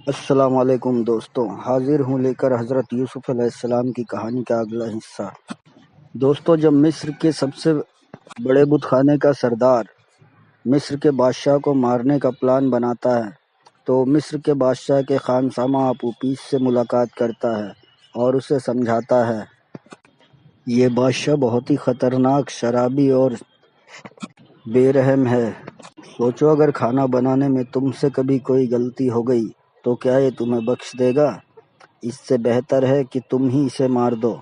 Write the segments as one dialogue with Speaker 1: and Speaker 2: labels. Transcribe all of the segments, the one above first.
Speaker 1: السلام علیکم دوستوں، حاضر ہوں لے کر حضرت یوسف علیہ السلام کی کہانی کا اگلا حصہ۔ دوستوں، جب مصر کے سب سے بڑے بت خانے کا سردار مصر کے بادشاہ کو مارنے کا پلان بناتا ہے تو مصر کے بادشاہ کے خانسامہ آپوپیس سے ملاقات کرتا ہے اور اسے سمجھاتا ہے۔ یہ بادشاہ بہت ہی خطرناک، شرابی اور بے رحم ہے۔ سوچو، اگر کھانا بنانے میں تم سے کبھی کوئی غلطی ہو گئی تو کیا یہ تمہیں بخش دے گا؟ اس سے بہتر ہے کہ تم ہی اسے مار دو۔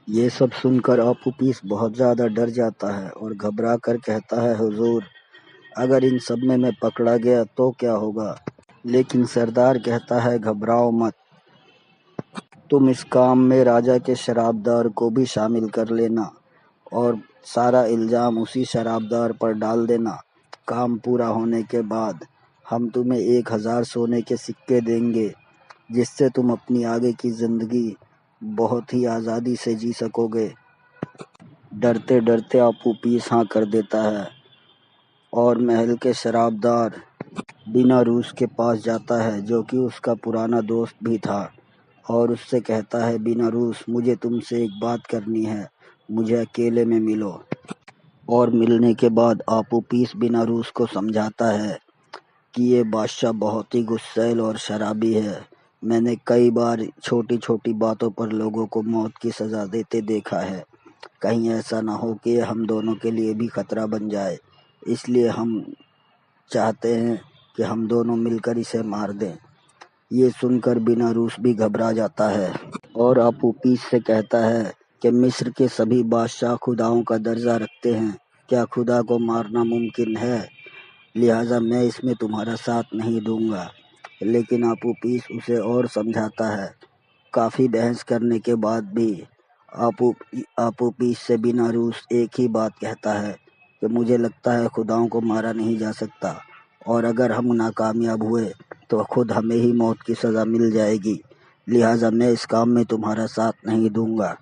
Speaker 1: یہ سب سن کر آپوپیس بہت زیادہ ڈر جاتا ہے اور گھبرا کر کہتا ہے، حضور، اگر ان سب میں پکڑا گیا تو کیا ہوگا؟ لیکن سردار کہتا ہے، گھبراؤ مت، تم اس کام میں راجا کے شرابدار کو بھی شامل کر لینا اور سارا الزام اسی شرابدار پر ڈال دینا۔ کام پورا ہونے کے بعد ہم تمہیں 1000 سونے کے سکے دیں گے، جس سے تم اپنی آگے کی زندگی بہت ہی آزادی سے جی سکو گے۔ ڈرتے ڈرتے آپوپیس ہاں کر دیتا ہے اور محل کے شرابدار بیناروس کے پاس جاتا ہے، جو کہ اس کا پرانا دوست بھی تھا، اور اس سے کہتا ہے، بیناروس، مجھے تم سے ایک بات کرنی ہے، مجھے اکیلے میں ملو۔ اور ملنے کے بعد آپوپیس بیناروس کو سمجھاتا ہے کہ یہ بادشاہ بہت ہی غصیل اور شرابی ہے۔ میں نے کئی بار چھوٹی چھوٹی باتوں پر لوگوں کو موت کی سزا دیتے دیکھا ہے، کہیں ایسا نہ ہو کہ یہ ہم دونوں کے لیے بھی خطرہ بن جائے، اس لیے ہم چاہتے ہیں کہ ہم دونوں مل کر اسے مار دیں۔ یہ سن کر بیناروس بھی گھبرا جاتا ہے اور آپوپیس سے کہتا ہے کہ مصر کے سبھی بادشاہ خداؤں کا درجہ رکھتے ہیں، کیا خدا کو مارنا ممکن ہے؟ لہٰذا میں اس میں تمہارا ساتھ نہیں دوں گا۔ لیکن آپوپیس اسے اور سمجھاتا ہے۔ کافی بحث کرنے کے بعد بھی آپوپیس سے بیناروس ایک ہی بات کہتا ہے کہ مجھے لگتا ہے خداؤں کو مارا نہیں جا سکتا، اور اگر ہم ناکامیاب ہوئے تو خود ہمیں ہی موت کی سزا مل جائے گی، لہٰذا میں اس کام میں تمہارا ساتھ نہیں دوں گا۔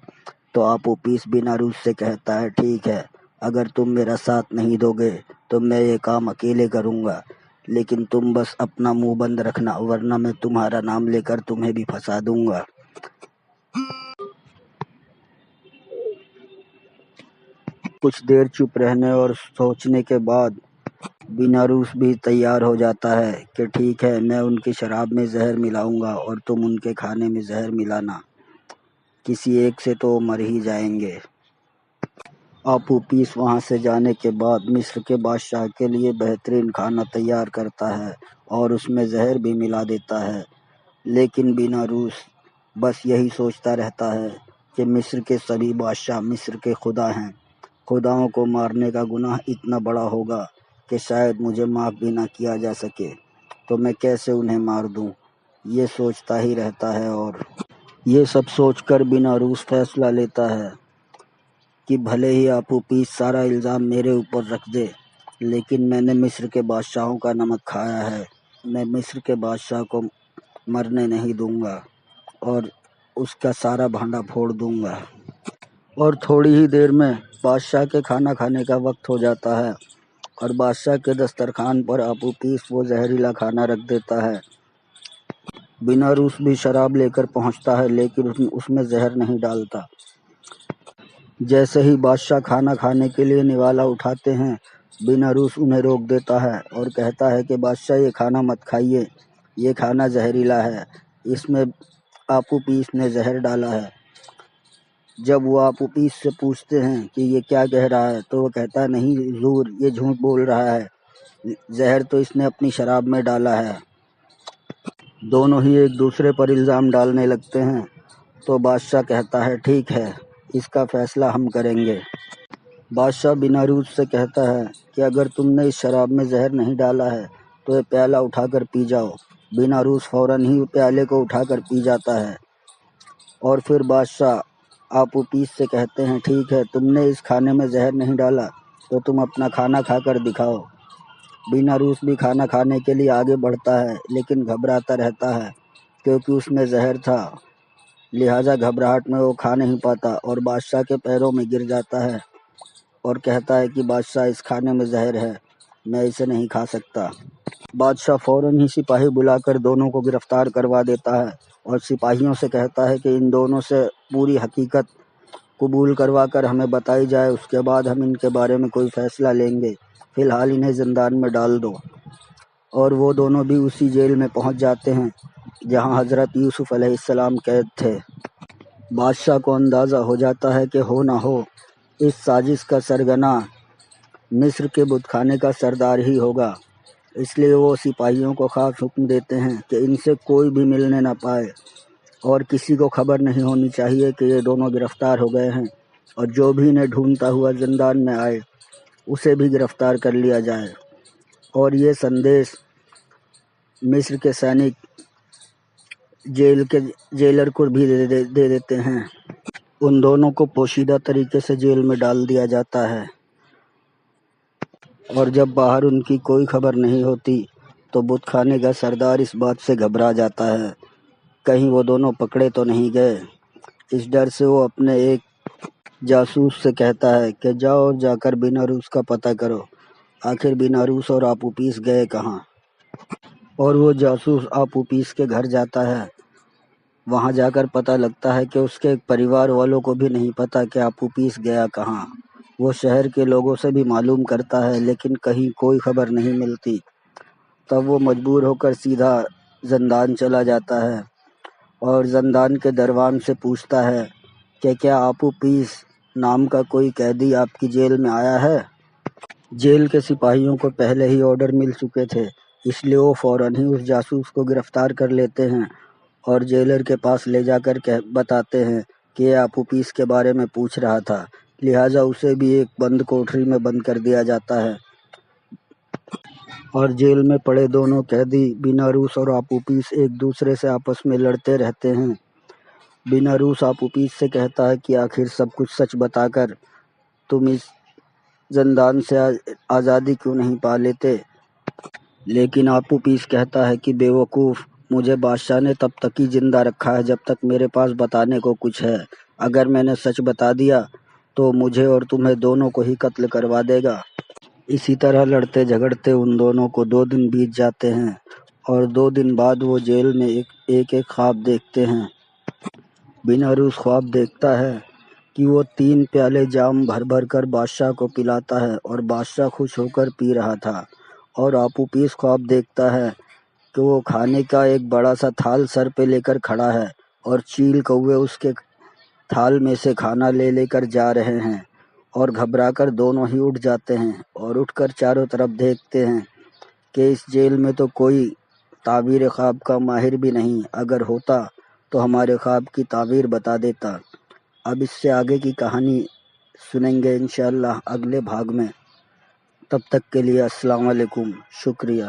Speaker 1: تو آپوپیس بیناروس سے کہتا ہے، ٹھیک ہے، اگر تم میرا ساتھ نہیں دو گے تو میں یہ کام اکیلے کروں گا، لیکن تم بس اپنا منہ بند رکھنا، ورنہ میں تمہارا نام لے کر تمہیں بھی پھنسا دوں گا۔ کچھ دیر چپ رہنے اور سوچنے کے بعد بیناروس بھی تیار ہو جاتا ہے کہ ٹھیک ہے، میں ان کی شراب میں زہر ملاؤں گا اور تم ان کے کھانے میں زہر ملانا، کسی ایک سے تو مر ہی جائیں گے۔ آپوپیس وہاں سے جانے کے بعد مصر کے بادشاہ کے لیے بہترین کھانا تیار کرتا ہے اور اس میں زہر بھی ملا دیتا ہے، لیکن بیناروس بس یہی سوچتا رہتا ہے کہ مصر کے سبھی بادشاہ مصر کے خدا ہیں، خداؤں کو مارنے کا گناہ اتنا بڑا ہوگا کہ شاید مجھے معاف بھی نہ کیا جا سکے، تو میں کیسے انہیں مار دوں؟ یہ سوچتا ہی رہتا ہے، اور یہ سب سوچ کر بیناروس فیصلہ لیتا ہے کہ بھلے ہی آپوپیس سارا الزام میرے اوپر رکھ دے، لیکن میں نے مصر کے بادشاہوں کا نمک کھایا ہے، میں مصر کے بادشاہ کو مرنے نہیں دوں گا اور اس کا سارا بھانڈا پھوڑ دوں گا۔ اور تھوڑی ہی دیر میں بادشاہ کے کھانا کھانے کا وقت ہو جاتا ہے اور بادشاہ کے دسترخوان پر آپوپیس وہ زہریلا کھانا رکھ دیتا ہے۔ بیناروس بھی شراب لے کر پہنچتا ہے، لیکن اس میں زہر نہیں ڈالتا۔ جیسے ہی بادشاہ کھانا کھانے کے لیے نوالا اٹھاتے ہیں، بیناروس انہیں روک دیتا ہے اور کہتا ہے کہ بادشاہ، یہ کھانا مت کھائیے، یہ کھانا زہریلا ہے، اس میں آپوپیس نے زہر ڈالا ہے۔ جب وہ آپوپیس سے پوچھتے ہیں کہ یہ کیا کہہ رہا ہے تو وہ کہتا ہے، نہیں حضور، یہ جھوٹ بول رہا ہے، زہر تو اس نے اپنی شراب میں ڈالا ہے۔ دونوں ہی ایک دوسرے پر الزام ڈالنے لگتے ہیں، تو بادشاہ کہتا ہے، ٹھیک ہے، اس کا فیصلہ ہم کریں گے۔ بادشاہ بیناروس سے کہتا ہے کہ اگر تم نے اس شراب میں زہر نہیں ڈالا ہے تو یہ پیالہ اٹھا کر پی جاؤ۔ بیناروس فوراً ہی پیالے کو اٹھا کر پی جاتا ہے، اور پھر بادشاہ آپوپیس سے کہتے ہیں، ٹھیک ہے، تم نے اس کھانے میں زہر نہیں ڈالا تو تم اپنا کھانا کھا کر دکھاؤ۔ بیناروس بھی کھانا کھانے کے لیے آگے بڑھتا ہے، لیکن گھبراتا رہتا ہے کیونکہ اس میں زہر تھا، لہٰذا گھبراہٹ میں وہ کھا نہیں پاتا اور بادشاہ کے پیروں میں گر جاتا ہے اور کہتا ہے کہ بادشاہ، اس کھانے میں زہر ہے۔ میں اسے نہیں کھا سکتا۔ بادشاہ فوراً ہی سپاہی بلا کر دونوں کو گرفتار کروا دیتا ہے اور سپاہیوں سے کہتا ہے کہ ان دونوں سے پوری حقیقت قبول کروا کر ہمیں بتائی جائے، اس کے بعد ہم ان کے بارے میں کوئی فیصلہ لیں گے، فی الحال انہیں زندان میں ڈال دو۔ اور وہ دونوں بھی اسی جیل میں پہنچ جاتے ہیں جہاں حضرت یوسف علیہ السلام قید تھے۔ بادشاہ کو اندازہ ہو جاتا ہے کہ ہو نہ ہو اس سازش کا سرغنہ مصر کے بت خانے کا سردار ہی ہوگا، اس لیے وہ سپاہیوں کو خاص حکم دیتے ہیں کہ ان سے کوئی بھی ملنے نہ پائے اور کسی کو خبر نہیں ہونی چاہیے کہ یہ دونوں گرفتار ہو گئے ہیں، اور جو بھی انہیں ڈھونڈتا ہوا زندان میں آئے اسے بھی گرفتار کر لیا جائے۔ اور یہ سندیش مصر کے سینک جیل کے جیلر کو بھی دے دیتے ہیں۔ ان دونوں کو پوشیدہ طریقے سے جیل میں ڈال دیا جاتا ہے، اور جب باہر ان کی کوئی خبر نہیں ہوتی تو بت خانے کا سردار اس بات سے گھبرا جاتا ہے کہیں وہ دونوں پکڑے تو نہیں گئے۔ اس ڈر سے وہ اپنے ایک جاسوس سے کہتا ہے کہ جاؤ اور جا کر بیناروس کا پتہ کرو، آخر بیناروس اور آپوپیس گئے کہاں۔ اور وہ جاسوس آپوپیس کے گھر جاتا ہے۔ وہاں جا کر پتہ لگتا ہے کہ اس کے پریوار والوں کو بھی نہیں پتہ کہ آپوپیس گیا کہاں۔ وہ شہر کے لوگوں سے بھی معلوم کرتا ہے لیکن کہیں کوئی خبر نہیں ملتی۔ تب وہ مجبور ہو کر سیدھا زندان چلا جاتا ہے اور زندان کے دربان سے پوچھتا ہے کہ کیا آپوپیس نام کا کوئی قیدی آپ کی جیل میں آیا ہے؟ جیل کے سپاہیوں کو پہلے ہی آرڈر مل چکے تھے، اس لیے وہ فوراً ہی اس جاسوس کو گرفتار کر لیتے ہیں اور جیلر کے پاس لے جا کر بتاتے ہیں کہ یہ آپوپیس کے بارے میں پوچھ رہا تھا، لہٰذا اسے بھی ایک بند کوٹری میں بند کر دیا جاتا ہے۔ اور جیل میں پڑے دونوں قیدی بیناروس اور آپوپیس ایک دوسرے سے آپس میں لڑتے رہتے ہیں۔ بیناروس آپوپیس سے کہتا ہے کہ آخر سب کچھ سچ بتا کر تم اس زندان سے آزادی کیوں نہیں پا لیتے؟ لیکن آپوپیس کہتا ہے کہ بے وقوف، مجھے بادشاہ نے تب تک ہی زندہ رکھا ہے جب تک میرے پاس بتانے کو کچھ ہے، اگر میں نے سچ بتا دیا تو مجھے اور تمہیں دونوں کو ہی قتل کروا دے گا۔ اسی طرح لڑتے جھگڑتے ان دونوں کو 2 دن بیت جاتے ہیں، اور 2 دن بعد وہ جیل میں ایک خواب دیکھتے ہیں۔ بیناروس خواب دیکھتا ہے کہ وہ 3 پیالے جام بھر بھر کر بادشاہ کو پلاتا ہے اور بادشاہ خوش ہو کر پی رہا تھا، اور آپوپیس خواب دیکھتا ہے کہ وہ کھانے کا ایک بڑا سا تھال سر پہ لے کر کھڑا ہے اور چیل کوے اس کے تھال میں سے کھانا لے لے کر جا رہے ہیں، اور گھبرا کر دونوں ہی اٹھ جاتے ہیں اور اٹھ کر چاروں طرف دیکھتے ہیں کہ اس جیل میں تو کوئی تعبیر خواب کا ماہر بھی نہیں، اگر ہوتا تو ہمارے خواب کی تعبیر بتا دیتا۔ اب اس سے آگے کی کہانی سنیں گے انشاءاللہ اگلے بھاگ میں۔ تب تک کے لیے السلام علیکم، شکریہ۔